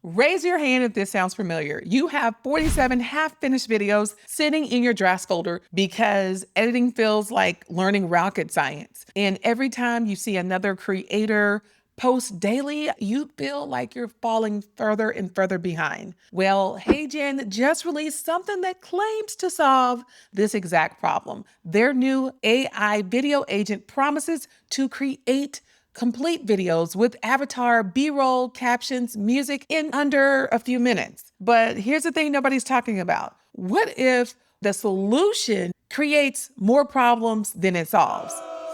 Raise your hand if this sounds familiar. You have 47 half-finished videos sitting in your drafts folder because editing feels like learning rocket science. And every time you see another creator post daily, you feel like you're falling further and further behind. Well, HeyGen just released something that claims to solve this exact problem. Their new AI video agent promises to create complete videos with avatar, B-roll, captions, music in under a few minutes. But here's the thing nobody's talking about. What if the solution creates more problems than it solves?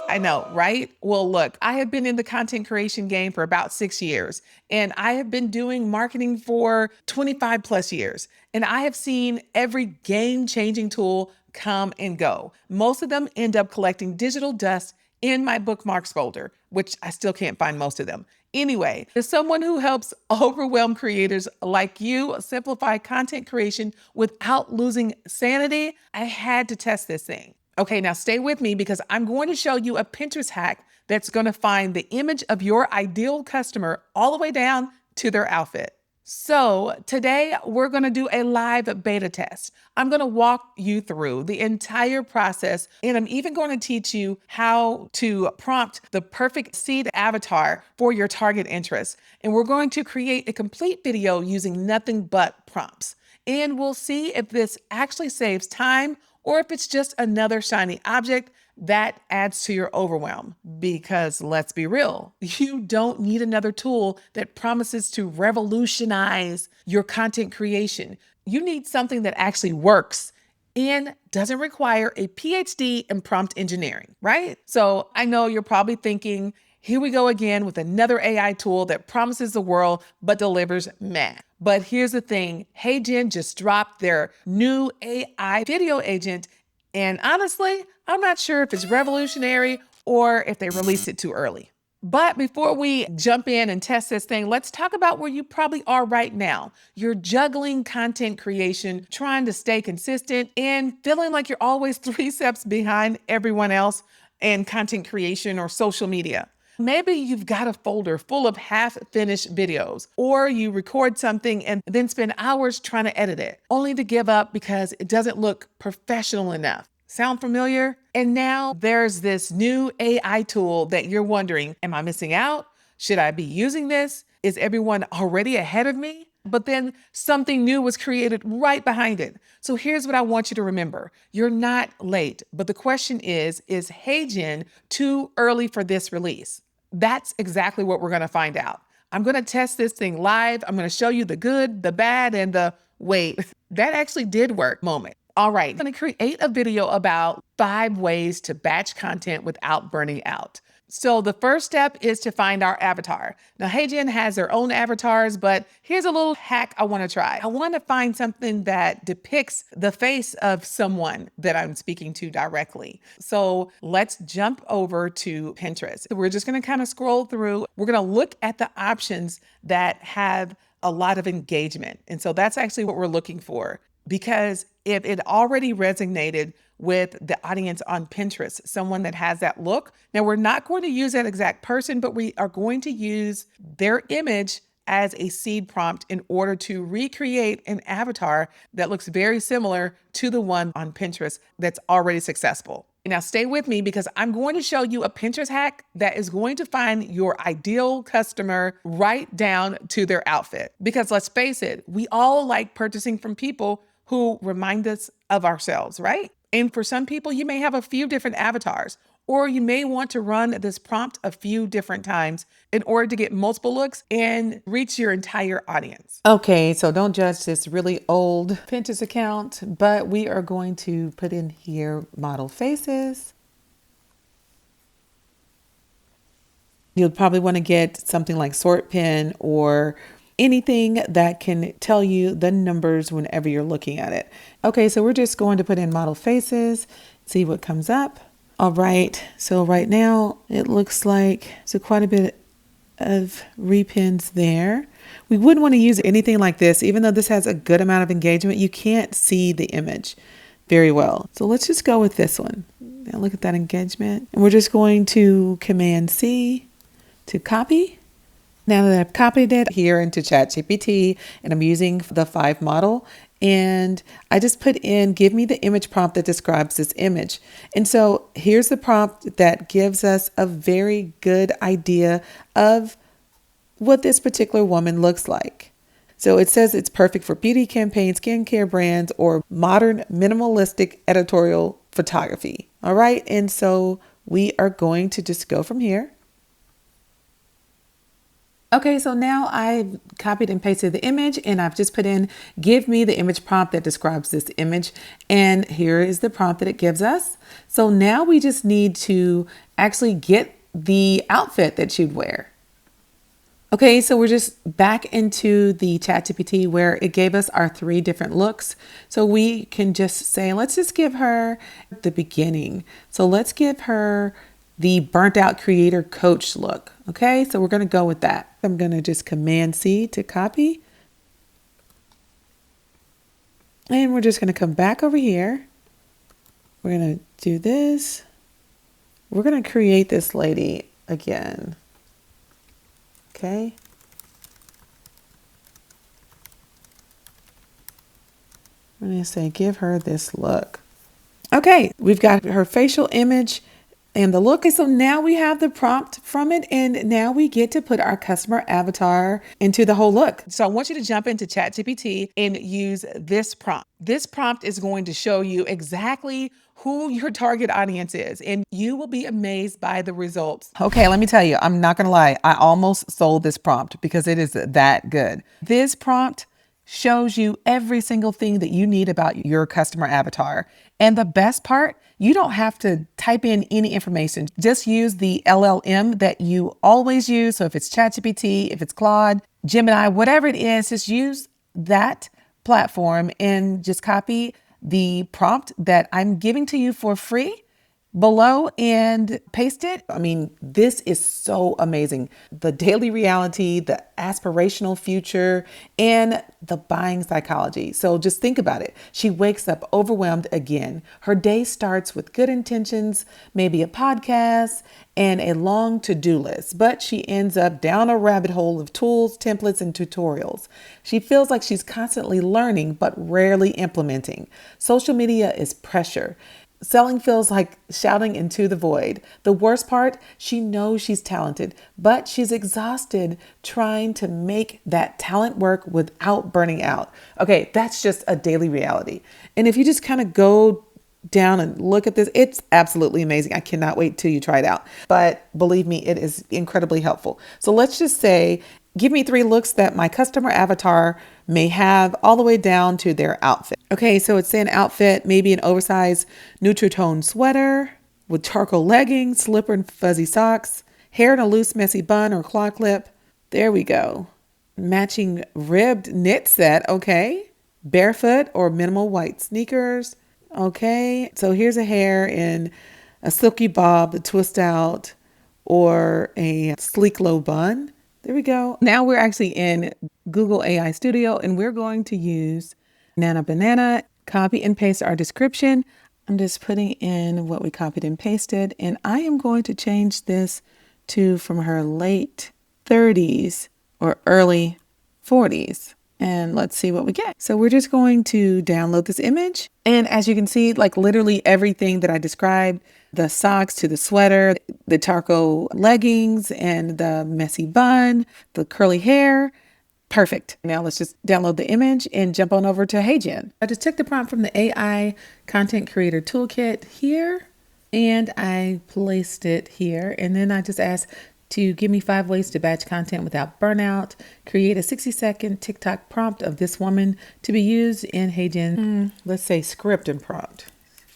I know, right? Well, look, I have been in the content creation game for about 6 years, and I have been doing marketing for 25 plus years. And I have seen every game-changing tool come and go. Most of them end up collecting digital dust in my bookmarks folder, which I still can't find most of them. Anyway, as someone who helps overwhelmed creators like you simplify content creation without losing sanity, I had to test this thing. Okay, now stay with me because I'm going to show you a Pinterest hack that's going to find the image of your ideal customer all the way down to their outfit. So today we're going to do a live beta test. I'm going to walk you through the entire process, and I'm even going to teach you how to prompt the perfect seed avatar for your target interest. And we're going to create a complete video using nothing but prompts. And we'll see if this actually saves time or if it's just another shiny object that adds to your overwhelm. Because let's be real, you don't need another tool that promises to revolutionize your content creation. You need something that actually works and doesn't require a PhD in prompt engineering, right? So I know you're probably thinking, here we go again with another AI tool that promises the world but delivers meh. But here's the thing, HeyGen just dropped their new AI video agent, and honestly, I'm not sure if it's revolutionary or if they released it too early. But before we jump in and test this thing, let's talk about where you probably are right now. You're juggling content creation, trying to stay consistent, and feeling like you're always 3 steps behind everyone else in content creation or social media. Maybe you've got a folder full of half-finished videos, or you record something and then spend hours trying to edit it, only to give up because it doesn't look professional enough. Sound familiar? And now there's this new AI tool that you're wondering, am I missing out? Should I be using this? Is everyone already ahead of me? But then something new was created right behind it. So here's what I want you to remember. You're not late, but the question is HeyGen too early for this release? That's exactly what we're going to find out. I'm going to test this thing live. I'm going to show you the good, the bad, and the wait, that actually did work moment. All right, I'm going to create a video about 5 ways to batch content without burning out. So the first step is to find our avatar. Now, HeyGen has their own avatars, but here's a little hack I want to try. I want to find something that depicts the face of someone that I'm speaking to directly. So let's jump over to Pinterest. We're just going to kind of scroll through. We're going to look at the options that have a lot of engagement. And so that's actually what we're looking for. Because if it already resonated with the audience on Pinterest, someone that has that look, now we're not going to use that exact person, but we are going to use their image as a seed prompt in order to recreate an avatar that looks very similar to the one on Pinterest that's already successful. Now stay with me because I'm going to show you a Pinterest hack that is going to find your ideal customer right down to their outfit. Because let's face it, we all like purchasing from people who remind us of ourselves, right? And for some people, you may have a few different avatars, or you may want to run this prompt a few different times in order to get multiple looks and reach your entire audience. Okay, so don't judge this really old Pinterest account, but we are going to put in here model faces. You'll probably want to get something like sort pin or anything that can tell you the numbers whenever you're looking at it. Okay, so we're just going to put in model faces, see what comes up. All right, so right now it looks like so quite a bit of repins there. We wouldn't want to use anything like this, even though this has a good amount of engagement. You can't see the image very well. So let's just go with this one. Now look at that engagement. And we're just going to Command C to copy. Now that I've copied it here into ChatGPT and I'm using the 5 model, and I just put in, give me the image prompt that describes this image. And so here's the prompt that gives us a very good idea of what this particular woman looks like. So it says it's perfect for beauty campaigns, skincare brands, or modern minimalistic editorial photography. All right. And so we are going to just go from here. Okay, so now I've copied and pasted the image and I've just put in, give me the image prompt that describes this image. And here is the prompt that it gives us. So now we just need to actually get the outfit that you'd wear. Okay, so we're just back into the ChatGPT where it gave us our 3 different looks. So we can just say, let's just give her the beginning. So let's give her the burnt out creator coach look. Okay, so we're going to go with that. I'm going to just Command C to copy. And we're just going to come back over here. We're going to do this. We're going to create this lady again. Okay. I'm going to say, give her this look. Okay, we've got her facial image and the look. So now we have the prompt from it, and now we get to put our customer avatar into the whole look. So I want you to jump into ChatGPT and use this prompt. This prompt is going to show you exactly who your target audience is, and you will be amazed by the results. Okay, let me tell you, I'm not gonna lie, I almost sold this prompt because it is that good. This prompt shows you every single thing that you need about your customer avatar. And the best part, you don't have to type in any information. Just use the LLM that you always use. So if it's ChatGPT, if it's Claude, Gemini, whatever it is, just use that platform and just copy the prompt that I'm giving to you for free below and paste it. I mean, this is so amazing. The daily reality, the aspirational future, and the buying psychology. So just think about it. She wakes up overwhelmed again. Her day starts with good intentions, maybe a podcast and a long to-do list, but she ends up down a rabbit hole of tools, templates, and tutorials. She feels like she's constantly learning, but rarely implementing. Social media is pressure. Selling feels like shouting into the void. The worst part, she knows she's talented, but she's exhausted trying to make that talent work without burning out. Okay, that's just a daily reality. And if you just kind of go down and look at this, it's absolutely amazing. I cannot wait till you try it out. But believe me, it is incredibly helpful. So let's just say, give me 3 looks that my customer avatar may have all the way down to their outfit. Okay, so it's an outfit, maybe an oversized neutral tone sweater with charcoal leggings, slipper and fuzzy socks, hair in a loose messy bun or claw clip. There we go. Matching ribbed knit set, okay. Barefoot or minimal white sneakers. Okay, so here's a hair in a silky bob, a twist out, or a sleek low bun. There we go. Now we're actually in Google AI Studio and we're going to use Nana Banana, copy and paste our description. I'm just putting in what we copied and pasted, and I am going to change this to from her late 30s or early 40s. And let's see what we get. So we're just going to download this image. And as you can see, like literally everything that I described, the socks to the sweater, the charcoal leggings and the messy bun, the curly hair, perfect. Now let's just download the image and jump on over to HeyGen. I just took the prompt from the AI Content Creator Toolkit here and I placed it here. And then I just asked to give me 5 ways to batch content without burnout, create a 60-second TikTok prompt of this woman to be used in HeyGen, let's say script and prompt,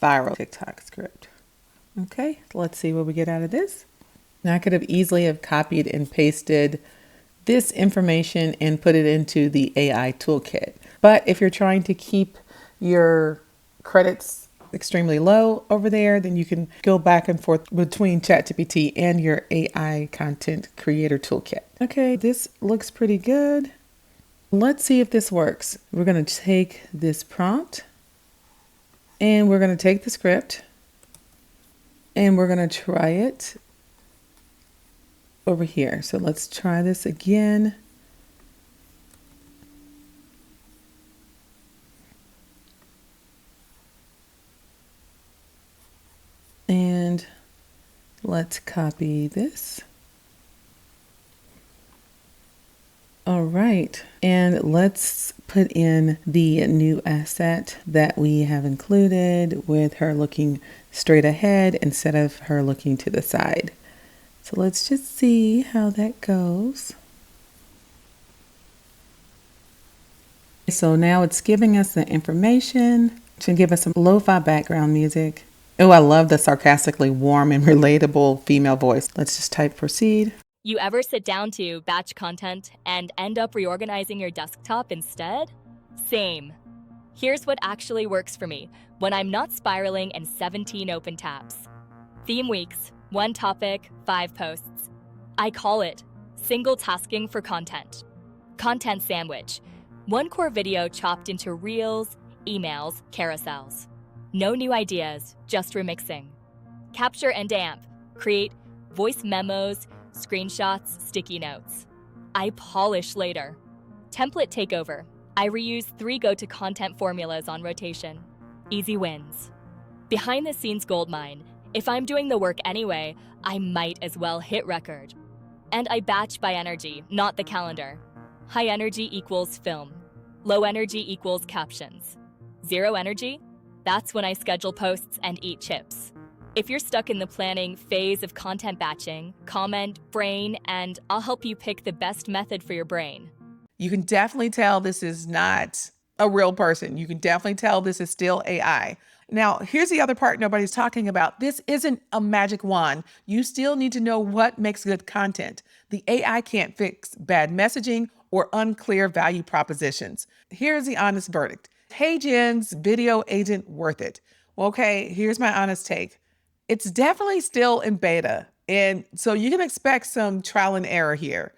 viral TikTok script. Okay, let's see what we get out of this. Now I could have easily have copied and pasted this information and put it into the AI toolkit. But if you're trying to keep your credits extremely low over there, then you can go back and forth between ChatGPT and your AI content creator toolkit. Okay, this looks pretty good. Let's see if this works. We're going to take this prompt and we're going to take the script and we're going to try it over here. So let's try this again. And let's copy this. All right, and let's put in the new asset that we have included with her looking straight ahead instead of her looking to the side. So let's just see how that goes. So now it's giving us the information to give us some lo-fi background music. Oh, I love the sarcastically warm and relatable female voice. Let's just type proceed. You ever sit down to batch content and end up reorganizing your desktop instead? Same. Here's what actually works for me when I'm not spiraling in 17 open tabs. Theme weeks, 1 topic, 5 posts. I call it single tasking for content. Content sandwich. 1 core video chopped into reels, emails, carousels. No new ideas, just remixing. Capture and amp. Create voice memos, screenshots, sticky notes. I polish later. Template takeover. I reuse 3 go-to content formulas on rotation. Easy wins. Behind the scenes goldmine. If I'm doing the work anyway, I might as well hit record. And I batch by energy, not the calendar. High energy equals film. Low energy equals captions. 0 energy? That's when I schedule posts and eat chips. If you're stuck in the planning phase of content batching, comment brain and I'll help you pick the best method for your brain. You can definitely tell this is not a real person. You can definitely tell this is still AI. Now, here's the other part nobody's talking about. This isn't a magic wand. You still need to know what makes good content. The AI can't fix bad messaging or unclear value propositions. Here's the honest verdict. HeyGen's video agent worth it? Okay, here's my honest take. It's definitely still in beta, and so you can expect some trial and error here.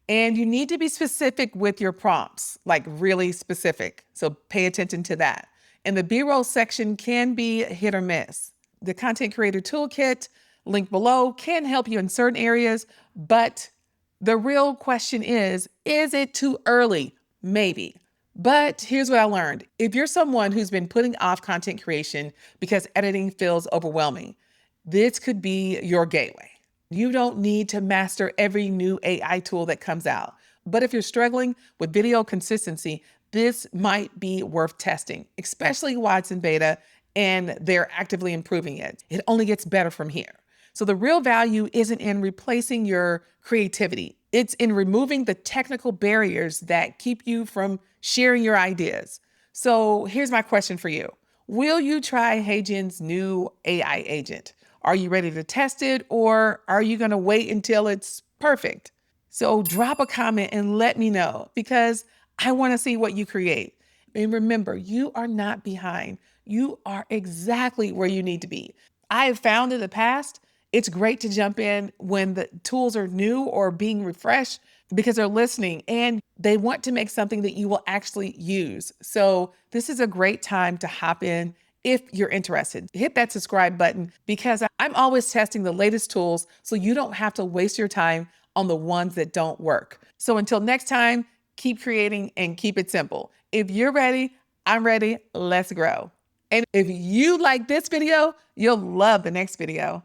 And you need to be specific with your prompts, like really specific. So pay attention to that. And the B-roll section can be hit or miss. The Content Creator Toolkit, link below, can help you in certain areas, but the real question is it too early? Maybe. But here's what I learned. If you're someone who's been putting off content creation because editing feels overwhelming, this could be your gateway. You don't need to master every new AI tool that comes out. But if you're struggling with video consistency, this might be worth testing, especially while it's in beta and they're actively improving it. It only gets better from here. So the real value isn't in replacing your creativity. It's in removing the technical barriers that keep you from sharing your ideas. So here's my question for you. Will you try HeyGen's new AI agent? Are you ready to test it, or are you going to wait until it's perfect? So drop a comment and let me know, because I want to see what you create. And remember, you are not behind. You are exactly where you need to be. I have found in the past, it's great to jump in when the tools are new or being refreshed because they're listening and they want to make something that you will actually use. So this is a great time to hop in if you're interested. Hit that subscribe button, because I'm always testing the latest tools so you don't have to waste your time on the ones that don't work. So until next time, keep creating and keep it simple. If you're ready, I'm ready. Let's grow. And if you like this video, you'll love the next video.